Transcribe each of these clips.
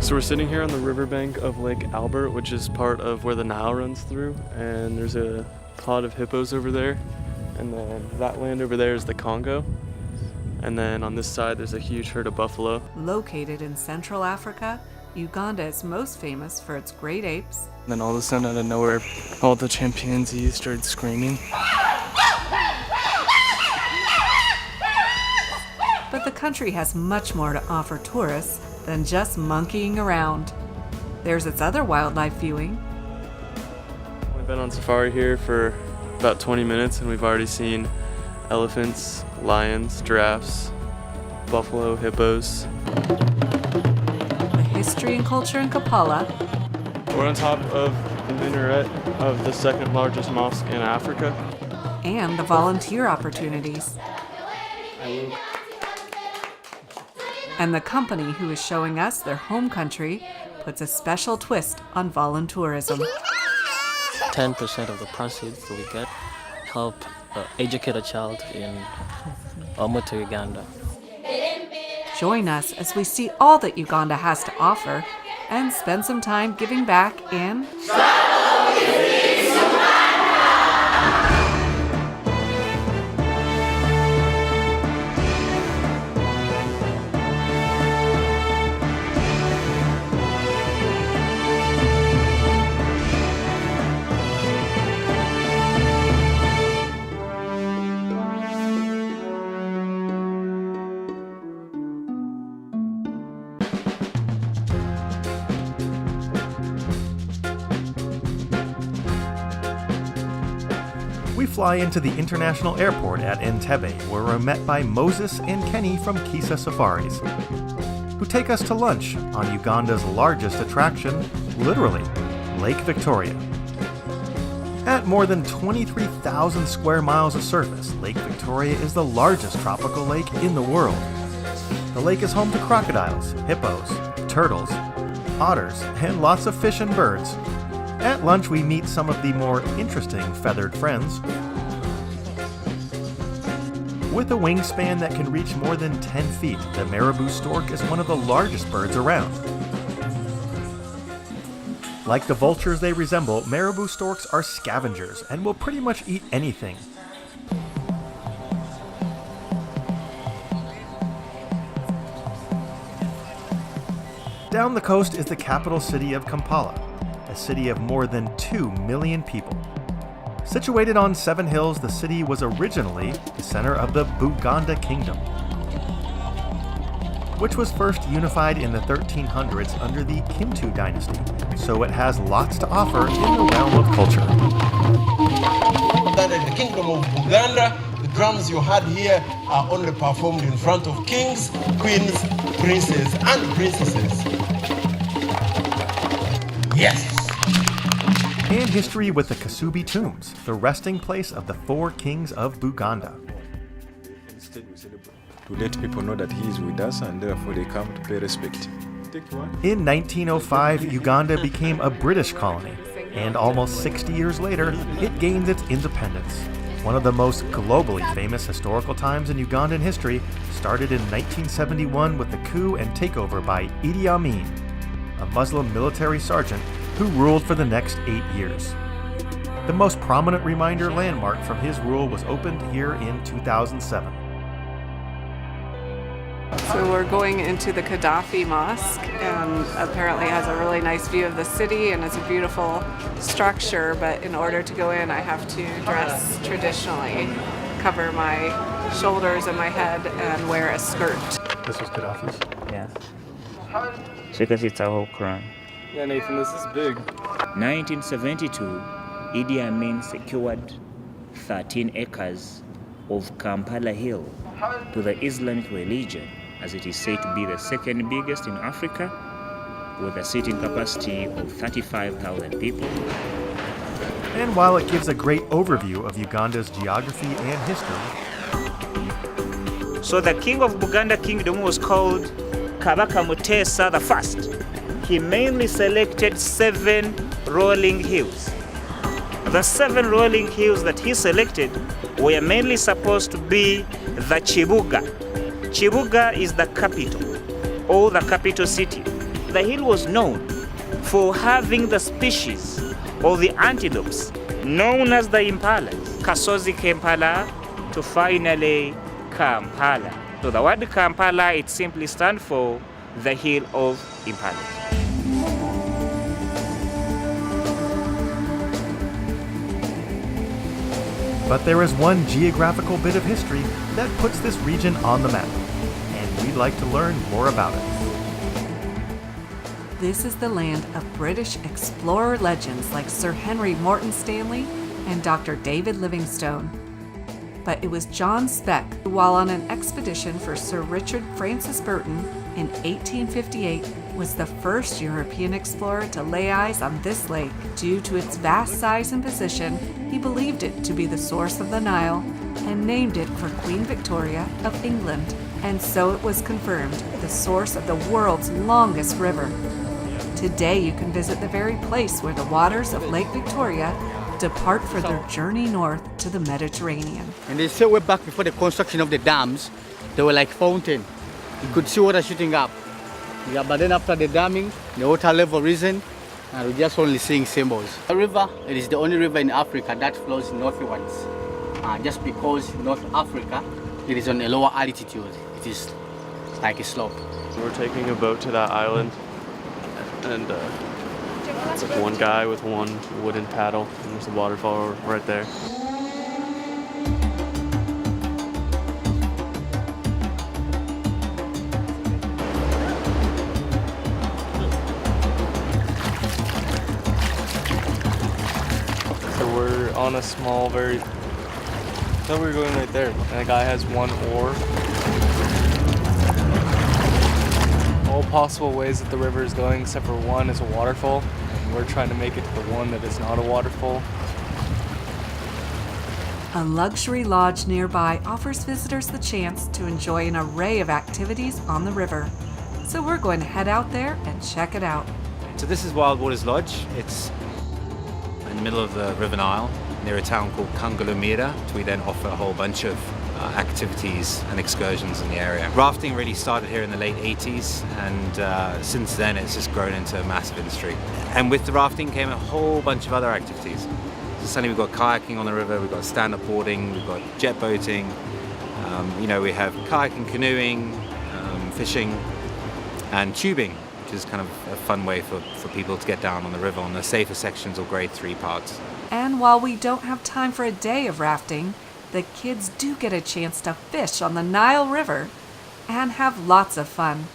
So we're sitting here on the riverbank of Lake Albert, which is part of where the Nile runs through, and there's a pod of hippos over there, and then that land over there is the Congo, and then on this side there's a huge herd of buffalo. Located in Central Africa, Uganda is most famous for its great apes. And then all of a sudden, out of nowhere, all the chimpanzees started screaming. But the country has much more to offer tourists than just monkeying around. There's its other wildlife viewing. We've been on safari here for about 20 minutes and we've already seen elephants, lions, giraffes, buffalo, hippos. The history and culture in Kampala. We're on top of the minaret of the second largest mosque in Africa. And the volunteer opportunities. And the company who is showing us their home country puts a special twist on voluntourism. 10% of the proceeds that we get help educate a child in Omuto, Uganda. Join us as we see all that Uganda has to offer and spend some time giving back in We fly into the international airport at Entebbe, where we're met by Moses and Kenny from Kisa Safaris, who take us to lunch on Uganda's largest attraction, literally, Lake Victoria. At more than 23,000 square miles of surface, Lake Victoria is the largest tropical lake in the world. The lake is home to crocodiles, hippos, turtles, otters, and lots of fish and birds. At lunch, we meet some of the more interesting feathered friends. With a wingspan that can reach more than 10 feet, the marabou stork is one of the largest birds around. Like the vultures they resemble, marabou storks are scavengers and will pretty much eat anything. Down the coast is the capital city of Kampala, a city of more than 2 million people. Situated on 7 hills, the city was originally the center of the Buganda Kingdom, which was first unified in the 1300s under the Kintu dynasty, so it has lots to offer in the realm of culture. That in the kingdom of Uganda, the drums you had here are only performed in front of kings, queens, princes, and princesses. Yes! And history with the Kasubi tombs, the resting place of the 4 kings of Buganda. To let people know that he is with us and therefore they come to pay respect. In 1905, Uganda became a British colony, and almost 60 years later, it gained its independence. One of the most globally famous historical times in Ugandan history started in 1971 with the coup and takeover by Idi Amin, a Muslim military sergeant who ruled for the next 8 years. The most prominent reminder landmark from his rule was opened here in 2007. So we're going into the Gaddafi Mosque, and apparently has a really nice view of the city and it's a beautiful structure, but in order to go in I have to dress traditionally, cover my shoulders and my head and wear a skirt. This was Gaddafi's? Yeah. So you can see it's a whole Quran. Yeah, Nathan, this is big. 1972, Idi Amin secured 13 acres of Kampala Hill to the Islamic religion, as it is said to be the second biggest in Africa, with a seating capacity of 35,000 people. And while it gives a great overview of Uganda's geography and history, So the king of Buganda Kingdom was called Kabaka Mutesa I. He mainly selected 7 rolling hills. The 7 rolling hills that he selected were mainly supposed to be the Chibuga. Chibuga is the capital, or the capital city. the hill was known for having the species of the antelopes known as the impalas. Kasozi Kampala to finally Kampala. So the word Kampala, it simply stands for the hill of impalas. But there is one geographical bit of history that puts this region on the map, and we'd like to learn more about it. This is the land of British explorer legends like Sir Henry Morton Stanley and Dr. David Livingstone. But it was John Speke who, while on an expedition for Sir Richard Francis Burton in 1858, was the first European explorer to lay eyes on this lake. Due to its vast size and position, he believed it to be the source of the Nile and named it for Queen Victoria of England. And so it was confirmed, the source of the world's longest river. Today you can visit the very place where the waters of Lake Victoria depart for their journey north to the Mediterranean. And they say way back before the construction of the dams, they were like fountain. You could see water shooting up. Yeah, but then after the damming, the water level risen, and we're just only seeing symbols. The river, it is the only river in Africa that flows northwards. Just because North Africa, it is on a lower altitude. It is like a slope. We're taking a boat to that island, and it's like one guy with one wooden paddle, and there's a waterfall right there. So we're on a small, no, we're going right there, and the guy has one oar. All possible ways that the river is going, except for one is a waterfall, and we're trying to make it to the one that is not a waterfall. A luxury lodge nearby offers visitors the chance to enjoy an array of activities on the river. So we're going to head out there and check it out. So this is Wild Waters Lodge. It's in the middle of the River Nile, near a town called Kangalumira. We then offer a whole bunch of activities and excursions in the area. Rafting really started here in the late 80s, and since then it's just grown into a massive industry. And with the rafting came a whole bunch of other activities. So suddenly we've got kayaking on the river, we've got stand-up boarding, we've got jet boating, we have kayaking, canoeing, fishing, and tubing, which is kind of a fun way for people to get down on the river on the safer sections or grade 3 parts. And while we don't have time for a day of rafting, the kids do get a chance to fish on the Nile River and have lots of fun.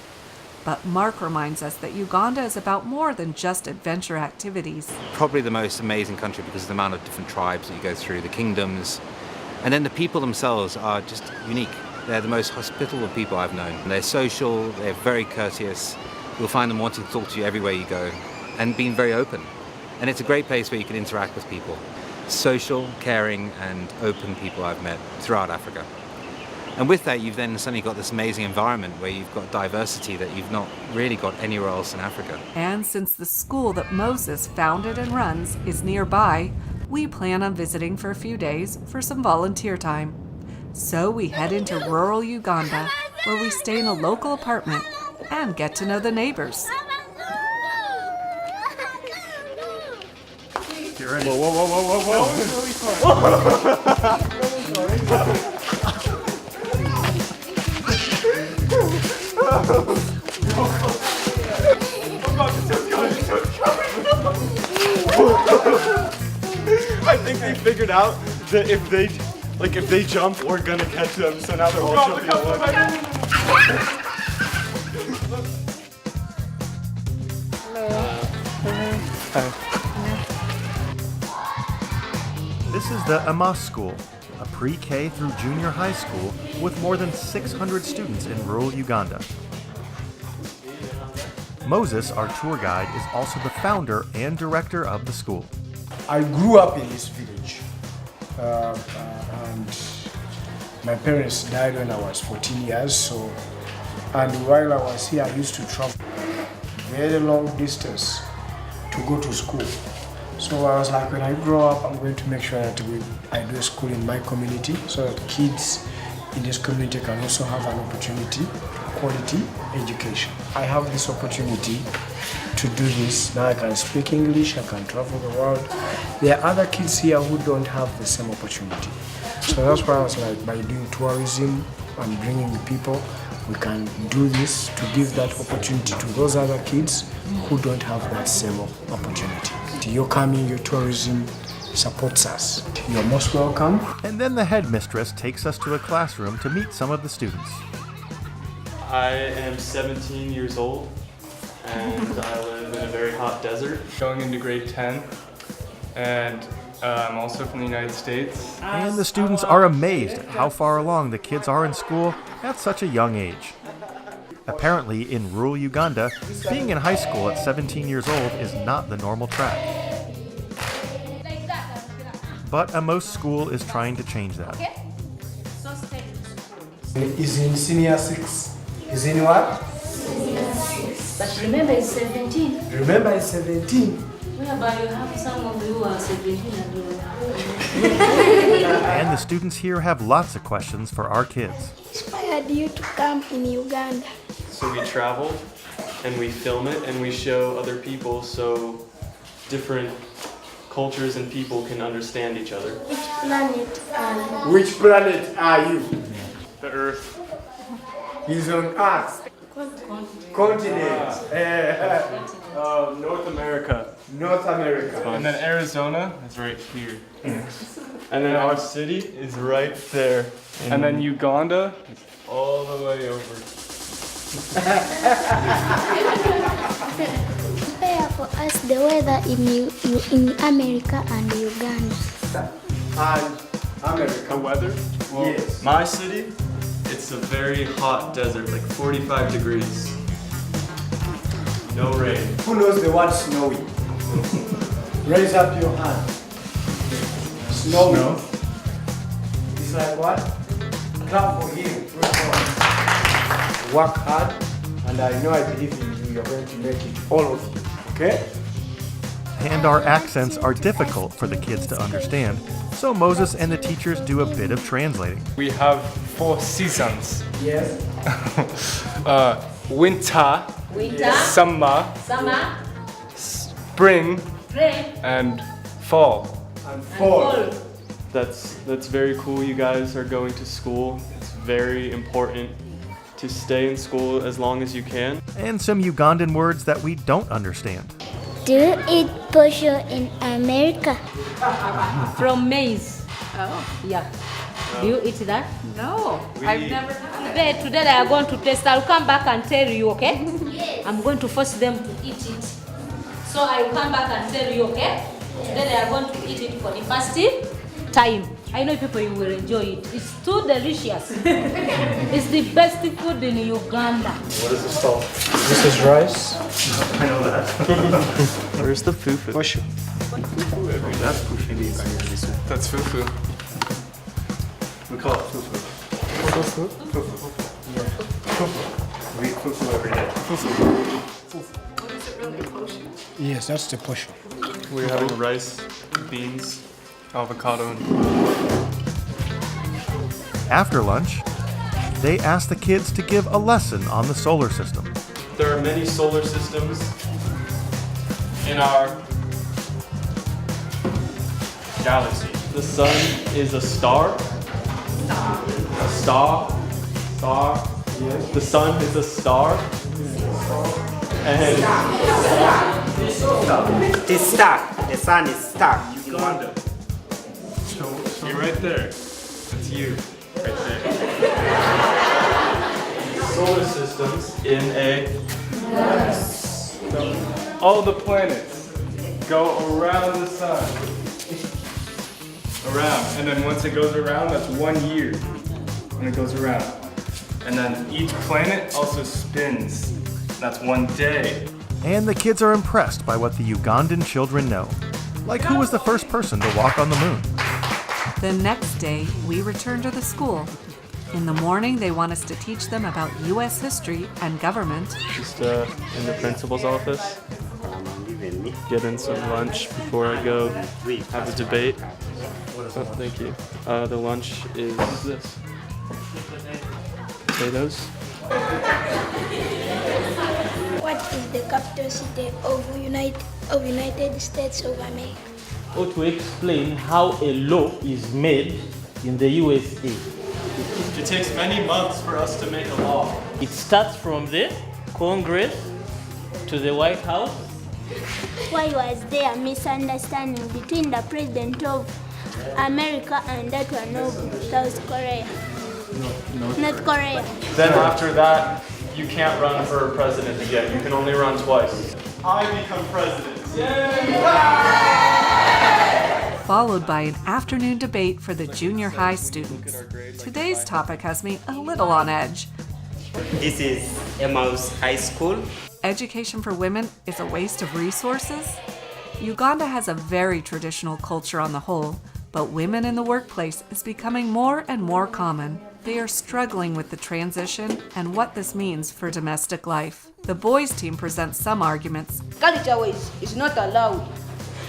But Mark reminds us that Uganda is about more than just adventure activities. Probably the most amazing country because of the amount of different tribes that you go through, the kingdoms, and then the people themselves are just unique. They're the most hospitable people I've known. They're social, they're very courteous. You'll find them wanting to talk to you everywhere you go and being very open. And it's a great place where you can interact with people. Social, caring, and open people I've met throughout Africa. And with that, you've then suddenly got this amazing environment where you've got diversity that you've not really got anywhere else in Africa. And since the school that Moses founded and runs is nearby, we plan on visiting for a few days for some volunteer time. So we head into rural Uganda, where we stay in a local apartment and get to know the neighbors. You ready? Whoa, whoa, whoa, whoa, I think they figured out that if they jump, we're gonna catch them, so now they're all jumping at once. This is the Immerse School, a pre-K through junior high school with more than 600 students in rural Uganda. Moses, our tour guide, is also the founder and director of the school. I grew up in this village, and my parents died when I was 14 years. And while I was here, I used to travel very long distance to go to school. So I was like, when I grow up, I'm going to make sure that I do a school in my community so that kids in this community can also have an opportunity quality education. I have this opportunity to do this. Now I can speak English, I can travel the world. There are other kids here who don't have the same opportunity. So that's why I was like, by doing tourism and bringing people, we can do this to give that opportunity to those other kids who don't have that same opportunity. Your coming, your tourism supports us. You're most welcome. And then the headmistress takes us to a classroom to meet some of the students. I am 17 years old and I live in a very hot desert. Going into grade 10 and I'm also from the United States. And the students are amazed at how far along the kids are in school at such a young age. Apparently, in rural Uganda, being in high school at 17 years old is not the normal track. But most school is trying to change that. He's in senior 6. He's in what? But remember, he's 17. Remember, he's 17. Whereby you have some of you who are 17 and you And the students here have lots of questions for our kids. Inspired you to come in Uganda? So we travel and we film it and we show other people so different cultures and people can understand each other. Which planet are you? Which planet are you? The Earth. He's on Earth. Continent. North America. North America. And then Arizona is right here. And then our city is right there. And then Uganda is all the way over. Compare for us the weather in America and Uganda. And America. The weather? Well, yes. My city, it's a very hot desert, like 45 degrees. No rain. Who knows the word snowy? Raise up your hand. Snowy. Snow. It's like what? Clap for him. Work hard, and I believe in you. You're going to make it, all of you. Okay? And our accents are difficult for the kids to understand, so Moses and the teachers do a bit of translating. we have 4 seasons. Yes. Winter, winter, summer, summer, spring, spring, and fall. And fall. That's very cool. You guys are going to school. It's very important to stay in school as long as you can. And some Ugandan words that we don't understand. Do you eat posho in America? from maize. Oh, Yeah. Do you eat that? no, I've never had it. Today they are going to test. I'll come back and tell you, okay? Yes. I'm going to force them to eat it. So I will come back and tell you, okay? Today they are going to eat it for the first time. I know people you will enjoy it. It's too delicious. It's the best food in Uganda. What is this called? This is rice. I know that. Where's the fufu? Posho. That's fufu. That's fufu. We call it fufu. Fufu. We eat fufu every day. What is it really, posho? Yes, that's the posho. We're having rice, beans, Avocado and After lunch, they ask the kids to give a lesson on the solar system. there are many solar systems in our galaxy. The sun is a star. A star. Star. Yes. The sun is a star. And It's stuck. The sun is stuck. Uganda. You're right there. That's you. Right there. Solar systems in a... all the planets go around the sun. Around. And then once it goes around, that's 1 year when it goes around. And then each planet also spins. That's 1 day. And the kids are impressed by what the Ugandan children know. Like who was the first person to walk on the moon? The next day, we return to the school. In the morning, they want us to teach them about U.S. history and government. Just in the principal's office. Get in some lunch before I go have a debate. Oh, thank you. The lunch is this. Potatoes, What is the capital city of United States of America? Or to explain how a law is made in the USA. It takes many months for us to make a law. It starts from the Congress to the White House. Why was there a misunderstanding between the president of America and that one of South Korea? North Korea. Then after that, you can't run for president again. You can only run twice. I become president. Followed by an afternoon debate for the junior high students. Today's topic has me a little on edge. This is Emmaus High School. Education for women is a waste of resources? Uganda has a very traditional culture on the whole, but women in the workplace is becoming more and more common. They are struggling with the transition and what this means for domestic life. The boys' team presents some arguments. Culture-wise is not allowed.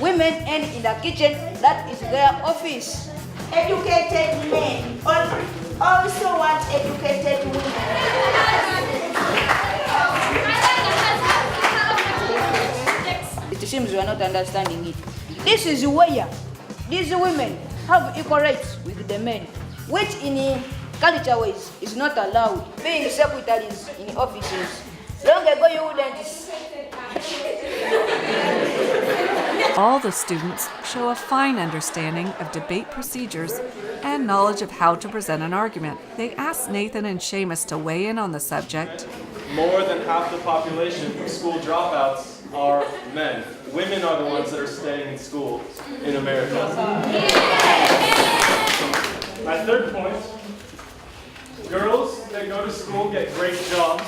Women end in the kitchen, that is their office. Educated men also want educated women. It seems we are not understanding it. This is where these women have equal rights with the men, which in culture-wise is not allowed. Being secretaries in offices. Long ago you wouldn't. All the students show a fine understanding of debate procedures and knowledge of how to present an argument. They asked Nathan and Seamus to weigh in on the subject. More than half the population of school dropouts are men. Women are the ones that are staying in school in America. My third point, girls that go to school get great jobs.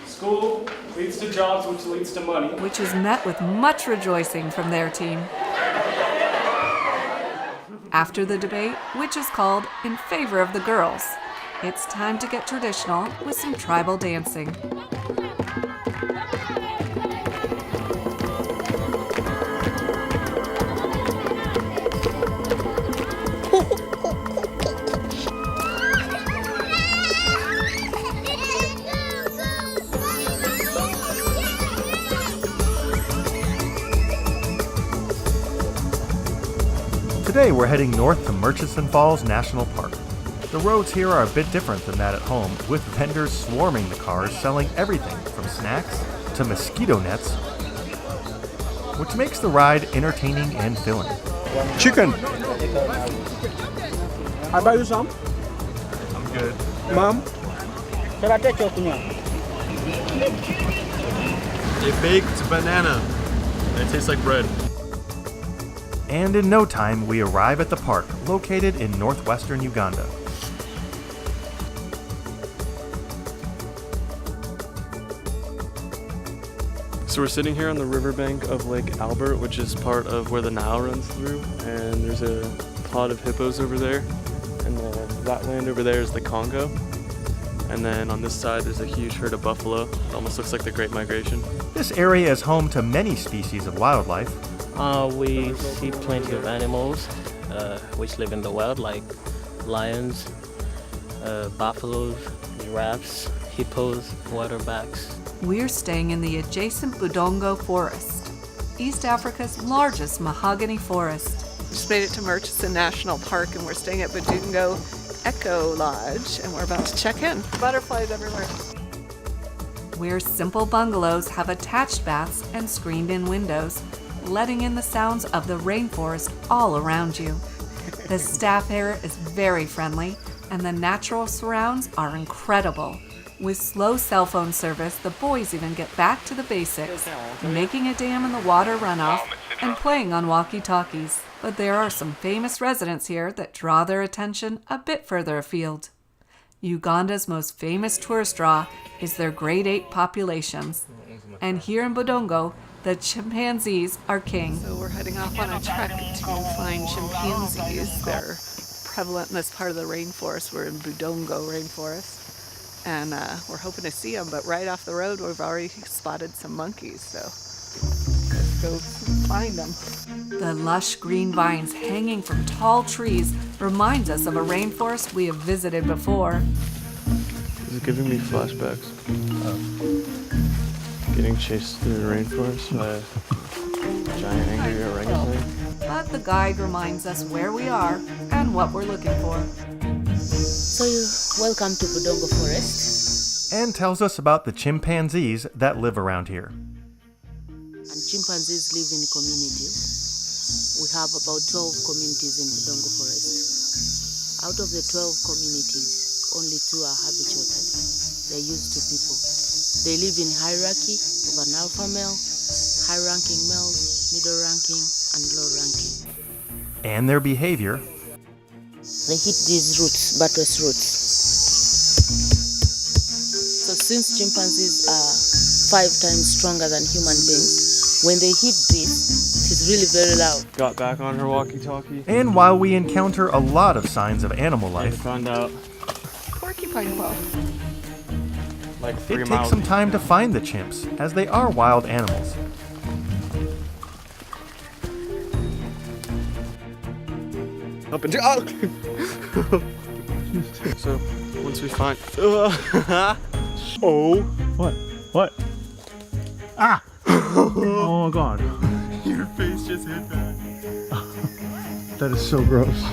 School leads to jobs, which leads to money. Which is met with much rejoicing from their team. After the debate, which is called In Favor of the Girls, it's time to get traditional with some tribal dancing. Today we're heading north to Murchison Falls National Park. The roads here are a bit different than that at home, with vendors swarming the cars selling everything from snacks to mosquito nets, which makes the ride entertaining and filling. Chicken. I buy you some? I'm good. Mom? A baked banana. It tastes like bread. And in no time, we arrive at the park, located in northwestern Uganda. So we're sitting here on the riverbank of Lake Albert, which is part of where the Nile runs through, and there's a pod of hippos over there, and then that land over there is the Congo, and then on this side there's a huge herd of buffalo. It almost looks like the Great Migration. This area is home to many species of wildlife. We see plenty of animals which live in the wild, like lions, buffaloes, giraffes, hippos, waterbacks. We're staying in the adjacent Budongo Forest, East Africa's largest mahogany forest. Just made it to Murchison National Park and we're staying at Budongo Eco Lodge and we're about to check in. Butterflies everywhere. Where simple bungalows have attached baths and screened-in windows, letting in the sounds of the rainforest all around you. The staff here is very friendly, and the natural surrounds are incredible. With slow cell phone service, the boys even get back to the basics, making a dam in the water runoff and playing on walkie-talkies. But there are some famous residents here that draw their attention a bit further afield. Uganda's most famous tourist draw is their grade 8 populations. And here in Budongo, the chimpanzees are king. So we're heading off on a trek to find chimpanzees. They're prevalent in this part of the rainforest. We're in Budongo rainforest, and we're hoping to see them. But right off the road, we've already spotted some monkeys. So let's go find them. The lush green vines hanging from tall trees reminds us of a rainforest we have visited before. It's giving me flashbacks. Getting chased through the rainforest by a giant angry orangutan. But the guide reminds us where we are and what we're looking for. So welcome to Budongo Forest. And tells us about the chimpanzees that live around here. And chimpanzees live in communities. We have about 12 communities in Budongo Forest. Out of the 12 communities, only 2 are habituated. They're used to people. They live in hierarchy of an alpha male, high-ranking males, middle-ranking, and low-ranking. And their behavior. They hit these roots, buttress roots. So since chimpanzees are 5 times stronger than human beings, when they hit this, it is really very loud. Got back on her walkie-talkie. And while we encounter a lot of signs of animal life, found out Porcupine paw. like it 3 takes miles. some time to find the chimps, as they are wild animals. Up and down. So once we find. Oh. What? What? Ah! Oh my god. Your face just hit that. That is so gross.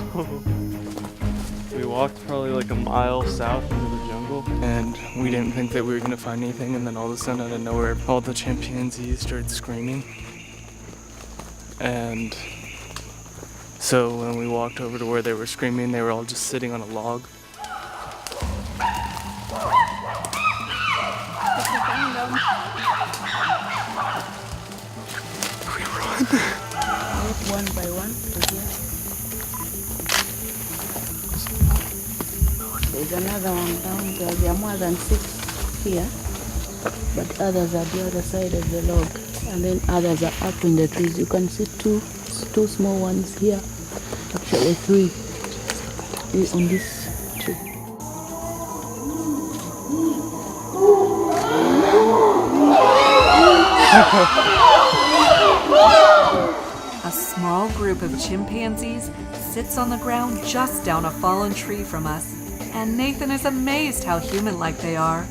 We walked probably like a mile south into the jungle, and we didn't think that we were gonna find anything, and then all of a sudden out of nowhere, all the chimpanzees started screaming. And so when we walked over to where they were screaming, they were all just sitting on a log. We run. One by one to here. There's another one down there. There are more than 6 here, but others are the other side of the log, and then others are up in the trees. You can see two small ones here. Actually 3 on this tree. A small group of chimpanzees sits on the ground just down a fallen tree from us, and Nathan is amazed how human-like they are.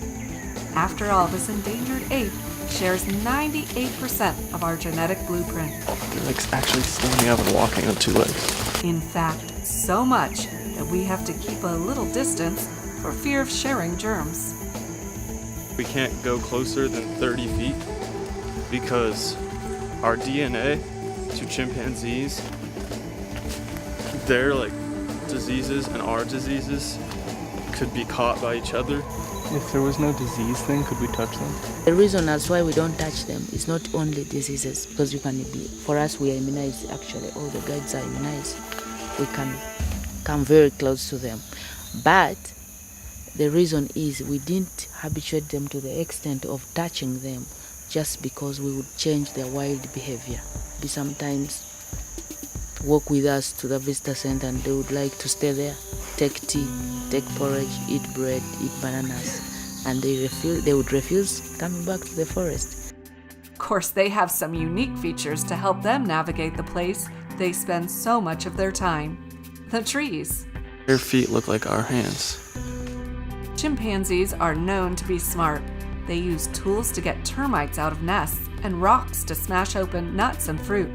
After all, this endangered ape shares 98% of our genetic blueprint. They're like actually standing up and walking on 2 legs. In fact, so much that we have to keep a little distance for fear of sharing germs. We can't go closer than 30 feet because our DNA to chimpanzees, their like diseases and our diseases could be caught by each other. If there was no disease thing, could we touch them? The reason that's why we don't touch them is not only diseases, because you can be, for us we are immunized actually, all the guides are immunized. We can come very close to them. But the reason is we didn't habituate them to the extent of touching them just because we would change their wild behavior. They sometimes walk with us to the visitor center and they would like to stay there, take tea, take porridge, eat bread, eat bananas, and they would refuse coming back to the forest. Of course, they have some unique features to help them navigate the place they spend so much of their time. The trees. Their feet look like our hands. Chimpanzees are known to be smart. They use tools to get termites out of nests and rocks to smash open nuts and fruit.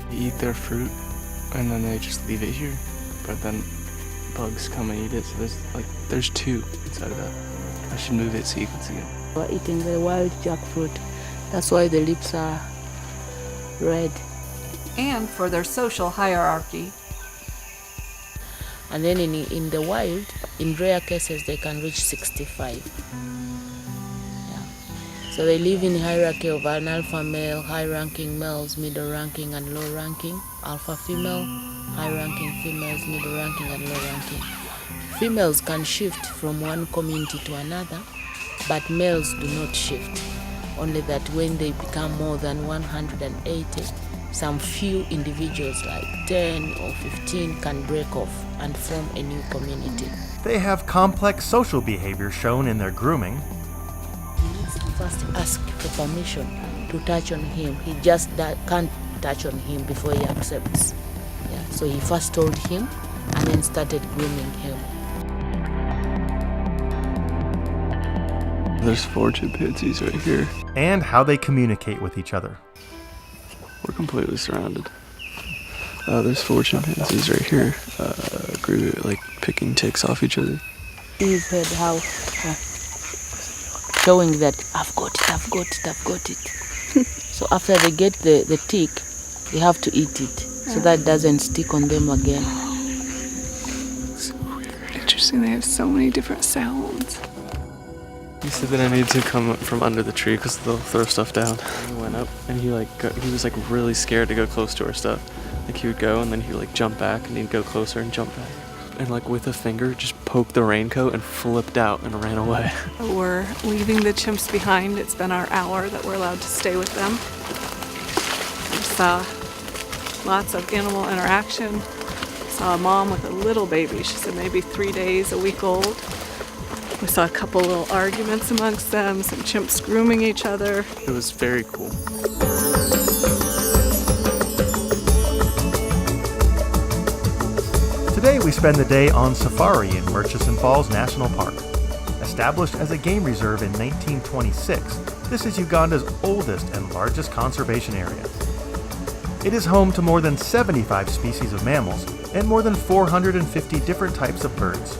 They eat their fruit and then they just leave it here. But then bugs come and eat it, so there's 2 inside of that. I should move it so you can see it. We're eating the wild jackfruit. That's why the lips are red. And for their social hierarchy. And then in the wild, in rare cases, they can reach 65. Yeah. So they live in hierarchy of an alpha male, high-ranking males, middle-ranking and low-ranking. Alpha female, high-ranking females, middle-ranking and low-ranking. Females can shift from one community to another, but males do not shift. Only that when they become more than 180, some few individuals like 10 or 15 can break off and form a new community. They have complex social behavior shown in their grooming. First ask for permission to touch on him. He just can't touch on him before he accepts. Yeah. So he first told him and then started grooming him. There's 4 chimpanzees right here. And how they communicate with each other. We're completely surrounded. There's 4 chimpanzees right here, like picking ticks off each other. You've heard how showing that I've got it. So after they get the tick, they have to eat it so that doesn't stick on them again. So weird. Interesting, they have so many different sounds. He said that I needed to come from under the tree because they'll throw stuff down. He went up and he was like really scared to go close to our stuff. Like he would go and then he'd like jump back and he'd go closer and jump back. And like with a finger just poked the raincoat and flipped out and ran away. We're leaving the chimps behind. It's been our hour that we're allowed to stay with them. We saw lots of animal interaction. Saw a mom with a little baby. She said maybe 3 days, a week old. We saw a couple little arguments amongst them, some chimps grooming each other. It was very cool. Today we spend the day on safari in Murchison Falls National Park. Established as a game reserve in 1926, this is Uganda's oldest and largest conservation area. It is home to more than 75 species of mammals and more than 450 different types of birds.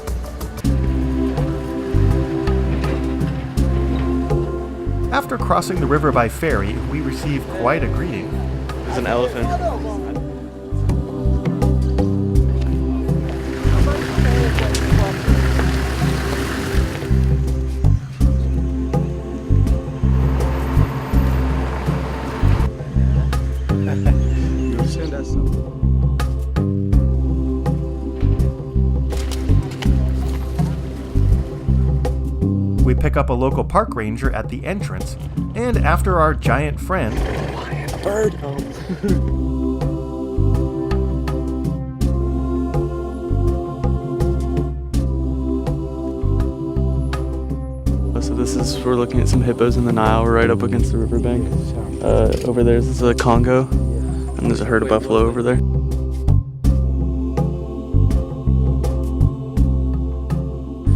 After crossing the river by ferry, we receive quite a greeting. There's an elephant. We pick up a local park ranger at the entrance, and after our giant friend, bird So this is, we're looking at some hippos in the Nile. We're right up against the riverbank. Over there is the Congo, and there's a herd of buffalo over there.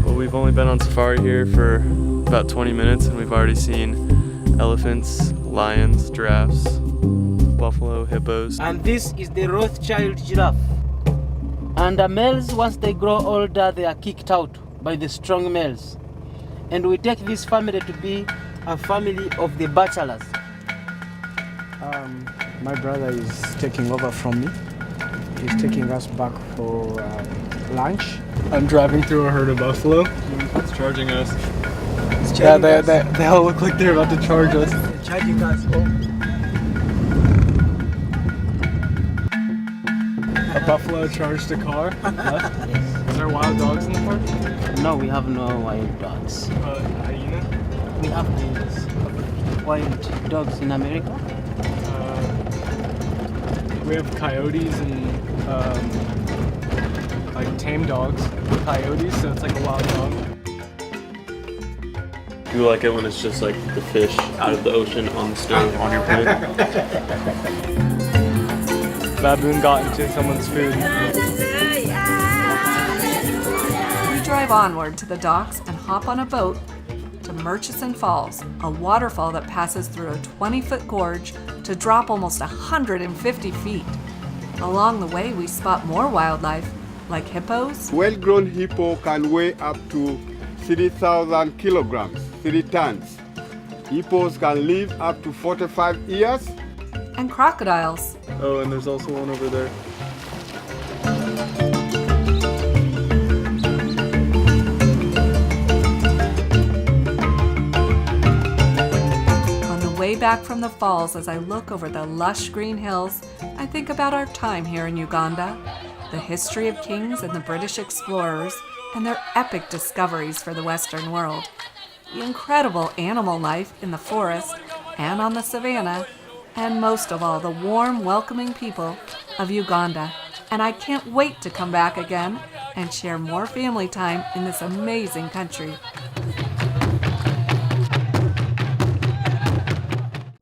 Well, we've only been on safari here for about 20 minutes, and we've already seen elephants, lions, giraffes, buffalo, hippos. And this is the Rothschild giraffe. And the males, once they grow older, they are kicked out by the strong males. And we take this family to be a family of the bachelors. My brother is taking over from me. He's taking us back for lunch. I'm driving through a herd of buffalo. It's charging us. Yeah, they all look like they're about to charge us. They're charging us. A buffalo charged a car. Is there wild dogs in the park? No, we have no wild dogs. Hyena? We have hyenas. Wild dogs in America? We have coyotes and like tame dogs. Coyotes, so it's like a wild dog. You like it when it's just like the fish out of the ocean on the stove on your plate? Baboon got into someone's food. We drive onward to the docks and hop on a boat to Murchison Falls, a waterfall that passes through a 20-foot gorge to drop almost 150 feet. Along the way, we spot more wildlife, like hippos. Well-grown hippo can weigh up to 3,000 kilograms, 3 tons. Hippos can live up to 45 years. And crocodiles. Oh, and there's also one over there. On the way back from the falls, as I look over the lush green hills, I think about our time here in Uganda, the history of kings and the British explorers, and their epic discoveries for the Western world, the incredible animal life in the forest and on the savannah, and most of all, the warm, welcoming people of Uganda. And I can't wait to come back again and share more family time in this amazing country.